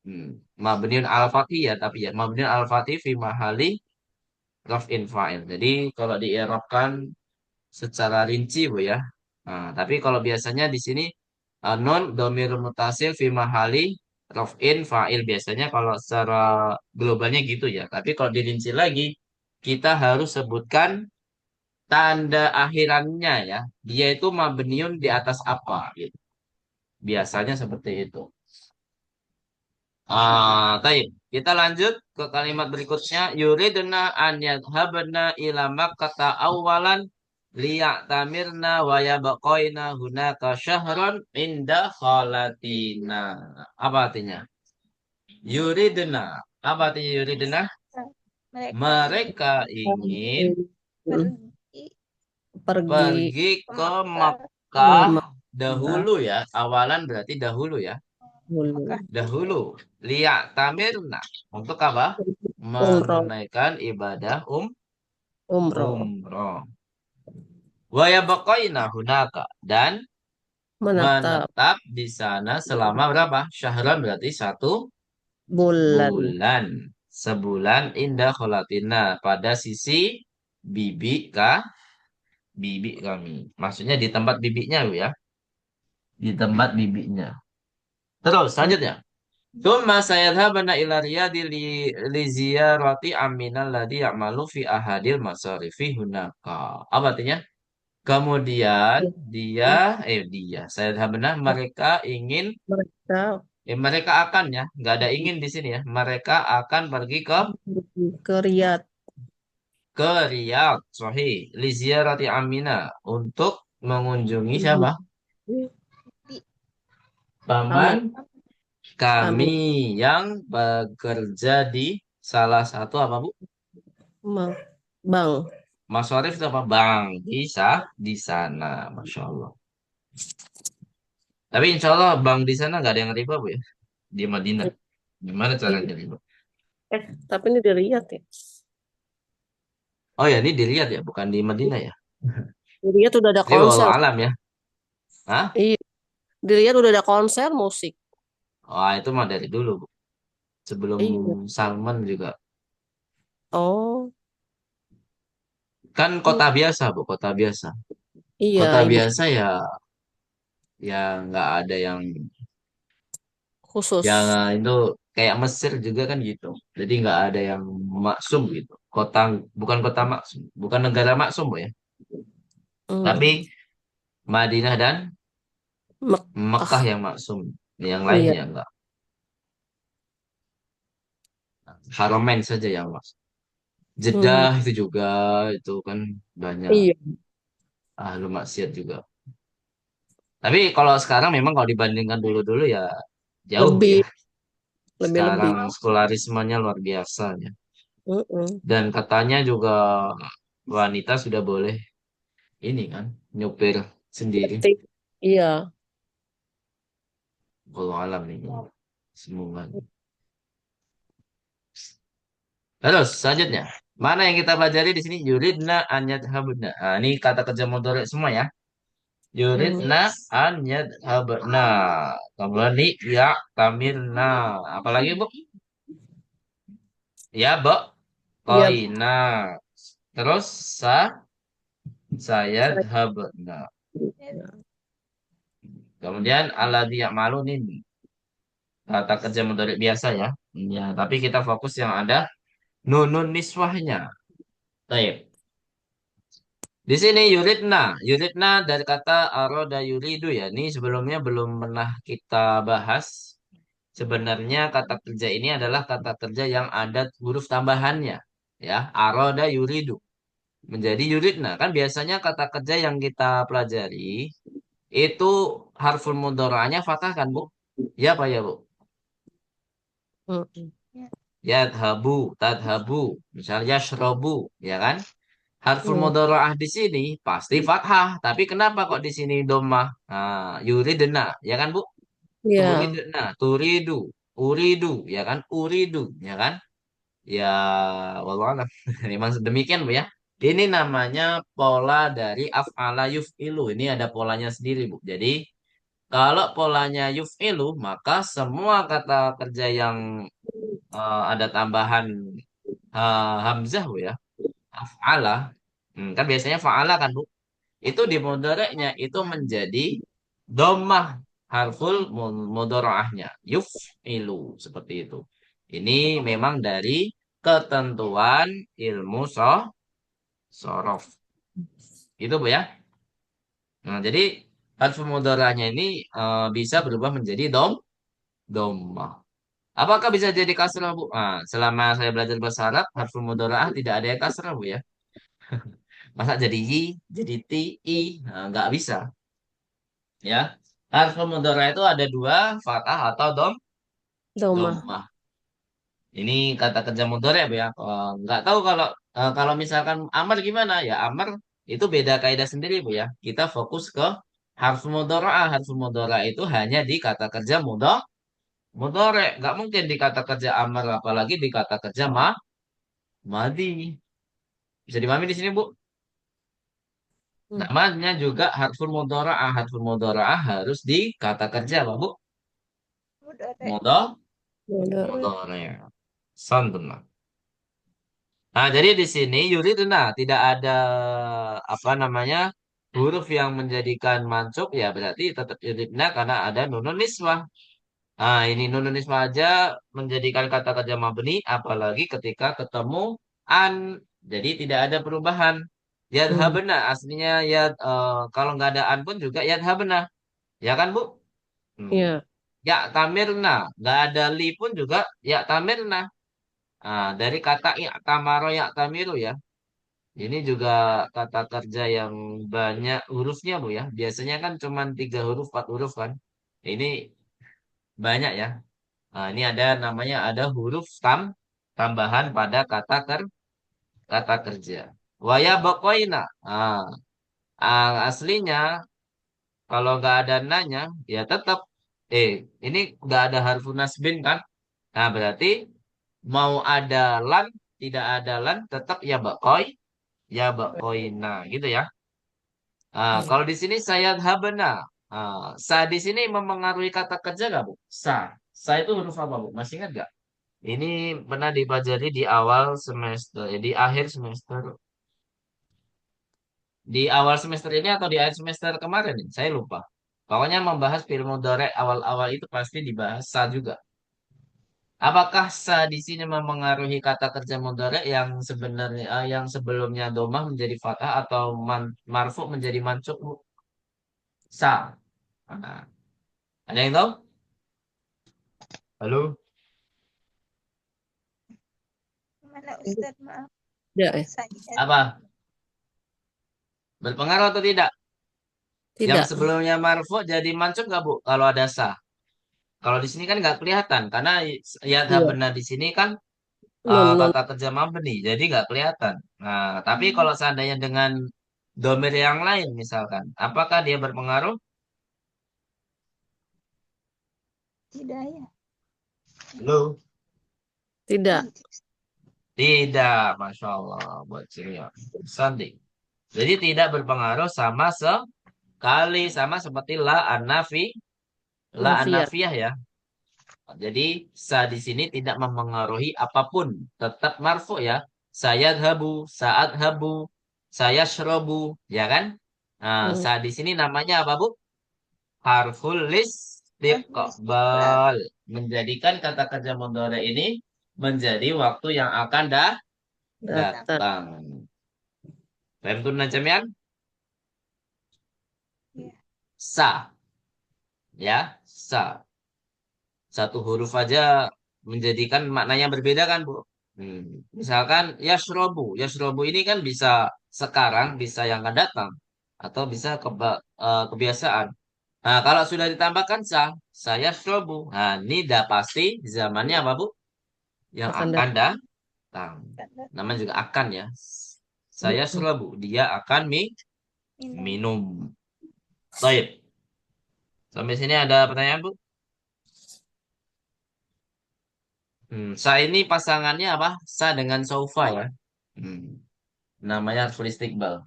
Hmm. Mabniun al-fatih, ya, tapi ya. Mabniun al-fatih fi mahali raf'in fa'il. Jadi kalau diirabkan secara rinci, Bu, ya. Tapi kalau biasanya di sini non domir mutasil fi mahali raf'in fa'il, biasanya kalau secara globalnya gitu, ya. Tapi kalau dirinci lagi kita harus sebutkan tanda akhirannya, ya. Dia itu mabniun di atas apa gitu. Biasanya seperti itu. Taib. Kita lanjut ke kalimat berikutnya. Yuridna an yadhabna ila Makkata awalan liya'tamirna wa yabqaina hunaka syahran inda khalatina. Apa artinya? Yuridna. Apa artinya yuridna? Mereka ingin Mereka ingin pergi Pergi pergi ke ke Makkah Makkah Makkah dahulu, ya. Awalan berarti dahulu, ya. dulu. Makkah Dahulu. Liya'tamirna. Untuk apa? Umroh. Menunaikan ibadah Umroh. umroh. Wa yabqaina hunaka, dan Menetap menetap di sana selama berapa? Syahran berarti bulan. bulan. Sebulan indah kholatina, pada sisi bibi bibi kami. Maksudnya di tempat bibinya, Bu, ya. Di tempat bibinya. Terus selanjutnya. Tsumma sayadhabana ila riyadi li ziyarati aminal ladzi ya'malu fi ahadil masarifi hunaka. Apa artinya? Kemudian sayadhabana, mereka ingin, Mereka mereka akan, ya, nggak ada ingin di sini, ya. Mereka akan pergi pergi ke Riyadh. ke Riyadh, sahih, li ziyarati amina, untuk mengunjungi siapa? di Paman Paman kami kami yang bekerja di salah satu apa, Bu? Bang. Mas Warif itu apa? Bang. Di sana. Masya Allah. Tapi insya Allah bang di sana nggak ada yang riba, Bu, ya. Di Madinah. Gimana Iya. caranya riba? Tapi ini di Riyadh ya. Oh ya, ini dilihat, ya, bukan di Madinah, ya. Di Riyadh udah ada Ini walau konser. alam, ya. Hah? Iya, di Riyadh udah ada konser musik. Oh, itu mah dari dulu, Bu. Sebelum Iya. Salman juga. Oh, Kan hmm, kota biasa, Bu. Kota biasa. iya, Kota ibu biasa, ya, ya nggak ada yang khusus. itu kayak Mesir juga kan gitu. Jadi nggak ada yang maksum gitu. Bukan kota maksum, bukan negara maksum, Bu, ya. Hmm. Tapi Madinah dan Mekah Mekah. yang maksum. Yang Iya, lainnya enggak. Haramain saja yang maksum. hmm, Jeddah itu juga, itu kan banyak iya, ahlu maksiat juga. Tapi kalau sekarang memang kalau dibandingkan dulu-dulu, ya, jauh, Bu, lebih, ya. lebih. Sekarang sekularismenya luar biasa, ya. Mm-mm. Dan katanya juga wanita sudah boleh ini kan nyupir sendiri. Iya. Kalau alam ini semua. Terus selanjutnya, mana yang kita pelajari di sini? Yuridna an yadhhabna. Ini kata kerja mudhari semua, ya. Hmm. Yuridna an yadhhabna. Kemudian di ya tamirna. Apalagi, Bu? Ya, Bu. Iya, Koina. Terus saya saya. dhabna. Kemudian alladzi ya'malu ini kata kerja mudhari biasa, ya. Ya, tapi kita fokus yang ada nunun niswahnya. Baik. Di sini yuridna. Yuridna dari kata aroda yuridu ya. Ini sebelumnya belum pernah kita bahas. Sebenarnya kata kerja ini adalah kata kerja yang ada huruf tambahannya. Ya, aroda yuridu. Menjadi yuridna. Kan biasanya kata kerja yang kita pelajari itu harful mudhari'nya fathah kan, Bu? Ya, Pak ya, Bu? Mm. Ya. Yadhabu, tadhabu, misalnya yashrobu, ya kan? Harful Ya. mudhari'ah di sini pasti fathah, tapi kenapa kok di sini dhammah? Nah, yuridna, ya kan, Bu? Ya. Turidna, turidu, uridu, ya kan? Uridu, ya kan? Ya, wallahu a'lam. Memang demikian, Bu ya. Ini namanya pola dari af'ala yuf'ilu. Ini ada polanya sendiri, Bu. Jadi, kalau polanya yuf'ilu, maka semua kata kerja yang ada tambahan hamzah, Bu ya. Af'ala. Kan biasanya fa'ala kan, Bu. Itu di mudhari'nya itu menjadi dhammah harful mudhari'ahnya. Yuf'ilu. Seperti itu. Ini memang dari ketentuan ilmu sorof. Itu, Bu ya. Nah, jadi harful mudhari'ahnya ini bisa berubah menjadi dhammah. Apakah bisa jadi kasrah, Bu? Nah, selama saya belajar bahasa Arab, harful mudhari'ah tidak ada yang kasrah, Bu ya. Masa jadi yi, jadi ti, i, nah, nggak bisa. Ya, harful mudhari'ah itu ada dua, fathah atau Doma. dhammah. Ini kata kerja mudhari', Bu ya. Nggak tahu kalau misalkan amar gimana ya? Amar itu beda kaidah sendiri, Bu ya. Kita fokus ke harful mudhari'ah. Harful mudhari'ah itu hanya di kata kerja mudhari'. Nggak mungkin di kata kerja amar, apalagi di kata kerja madi. Bisa dipahami di sini, Bu? Hmm. Namanya juga harful mudhara'ah. Harful mudhara'ah harus di kata kerja, Pak, Bu. Mudore. Mudhar, Udah. mudhari'. Benar. Nah, jadi di sini yuridna tidak ada apa namanya huruf yang menjadikan mansub ya berarti tetap yuridna karena ada nunun niswah. Nah, ini nunun niswah aja menjadikan kata kerja mabni apalagi ketika ketemu an. Jadi tidak ada perubahan. Hmm. Yadhabna aslinya ya kalau nggak ada an pun juga yadhabna. Ya kan, Bu? Hmm. Ya. Ya tamirna, nggak ada li pun juga ya tamirna. Nah, dari kata ya tamaro ya tamiru ya. Ini juga kata kerja yang banyak hurufnya, Bu ya. Biasanya kan cuma 3 huruf, 4 huruf kan. Ini banyak ya. Nah, ini ada namanya ada huruf tambahan pada kata kerja. Waya bakoina. Aslinya kalau nggak ada nanya ya tetap ini nggak ada harfun nasbin kan. Nah, berarti mau ada lan, tidak ada lan, tetap ya bakoina gitu ya. Ya. Kalau di sini saya habena. Sa di sini mempengaruhi kata kerja nggak, Bu? Sa itu huruf apa, Bu? Masih ingat nggak? Ini pernah dipelajari di awal semester, di akhir semester, di awal semester ini atau di akhir semester kemarin nih? Saya lupa. Pokoknya membahas film mudhari awal-awal itu pasti dibahas sa juga. Apakah sa di sini mempengaruhi kata kerja mudhari yang sebenarnya yang sebelumnya domah menjadi fathah atau marfu menjadi mansub, Bu? Sa. Nah, ada yang tahu? Halo? Mana Ustadz, maaf. Tidak ya? Saya. Apa? Berpengaruh atau tidak? Yang Tidak. sebelumnya marfu jadi mansub nggak, Bu? Kalau ada sa. Kalau di sini kan nggak kelihatan karena ya Iya. benar di sini kan Nun, nun. kata kerja mabni, jadi nggak kelihatan. Nah, tapi kalau seandainya dengan domir yang lain misalkan, apakah dia berpengaruh? Tidak ya. Halo? Tidak. Tidak, Masya Allah. Buat ceria. Sandi. Jadi tidak berpengaruh sama sekali. Sama seperti la Nafia. anafiyah ya. Jadi sa di sini tidak mempengaruhi apapun, tetap marfu ya. Saya habu, saat habu, saya shrobu, ya kan? Nah, Hmm. sa di sini namanya apa, Bu? Harful Harus istiqlal. istiqbal. Menjadikan kata kerja mudhari ini menjadi waktu yang akan Datang. datang. Paham tuh Najamian? Ya. Sa, ya, sa. Satu huruf aja menjadikan maknanya berbeda kan, Bu? Misalkan yashrobu ini kan bisa sekarang, bisa yang akan datang, atau bisa kebiasaan. Nah, kalau sudah ditambahkan saya shrobu. Nah, ini dah pasti zamannya apa, Bu? Yang Akan akan datang. datang. Akan Namanya juga akan ya. Saya Mm-mm. shrobu. Dia akan minum. minum. Baik. Sampai sini ada pertanyaan, Bu? Sa ini pasangannya apa? Sa dengan sofa ya. Hmm, namanya harful istiqbal.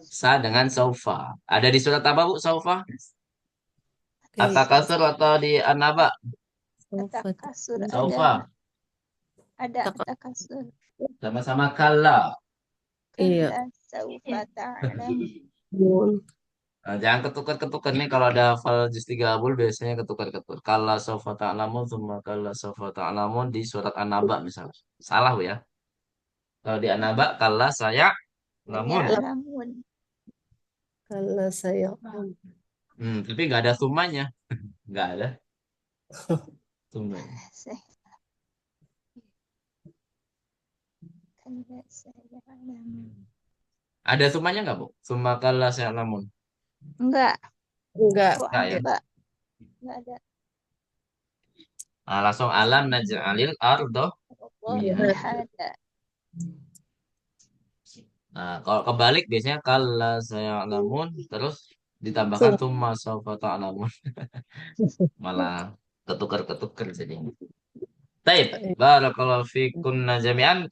Sa dengan sofa. Ada di surat apa, Bu? Sofa? Oke. Atakasur atau di An-Naba? Sofa. Atakasur ada. Sofa. Ada atakasur. Sama-sama kalla. Iya. Kalla saufa ta'lam. Mun. Nah, jangan ketukar-ketukar nih kalau ada hafal juz 3 abul biasanya ketukar-ketukar. Kalla sawfa ta'lamun tsumma kalla sawfa ta'lamun di surat An-Naba misalnya. Salah, Bu ya. Kalau di An-Naba kalla saya Ya lamun. alamun. Kalau saya Tapi nggak ada sumanya. Nggak ada sumanya. Saya kalla saya alamun. Ada sumanya nggak, Bu? Summa kalla saya lamun. Enggak. enggak. Oh Nggak ya. ada. Enggak ada. Nah, langsung alam naj'alil ardo Allah mihad. ada. Nah, kalau kebalik biasanya kalla saya lamun terus ditambahkan Sum. summa sawfa ta'lamun. Malah ketukar-ketukar jadinya. Taib, barakallahu fikum jami'an.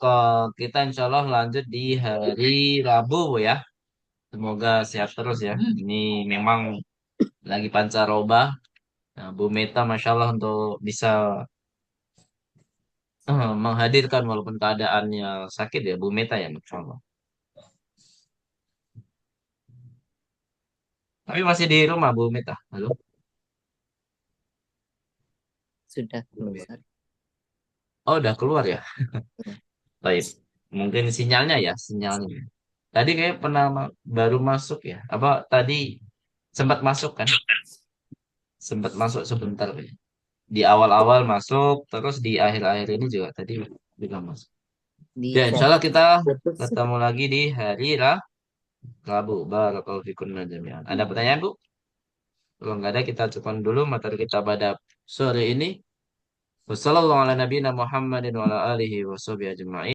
Kita insya Allah lanjut di hari Rabu Bu, ya. Semoga sehat terus ya. Ini memang lagi pancaroba. Nah, Bu Meta, masya Allah untuk bisa menghadirkan walaupun keadaannya sakit ya, Bu Meta ya, masya Allah. Tapi masih di rumah Bu Meta. Halo. Sudah keluar. Oh, udah keluar ya. Baik. Mungkin sinyalnya. Tadi kayak pernah baru masuk ya. Apa tadi sempat masuk kan? Sempat masuk sebentar kayaknya. Di awal-awal masuk, terus di akhir-akhir ini juga tadi juga masuk. Di Ya, insya Allah kita YouTube sih. ketemu lagi di hari Rabu. Barakallahu fikum jami'an. Ada pertanyaan, Bu? Kalau nggak ada, kita cukupkan dulu materi kita pada sore ini. Wassalamualaikum warahmatullahi wabarakatuh.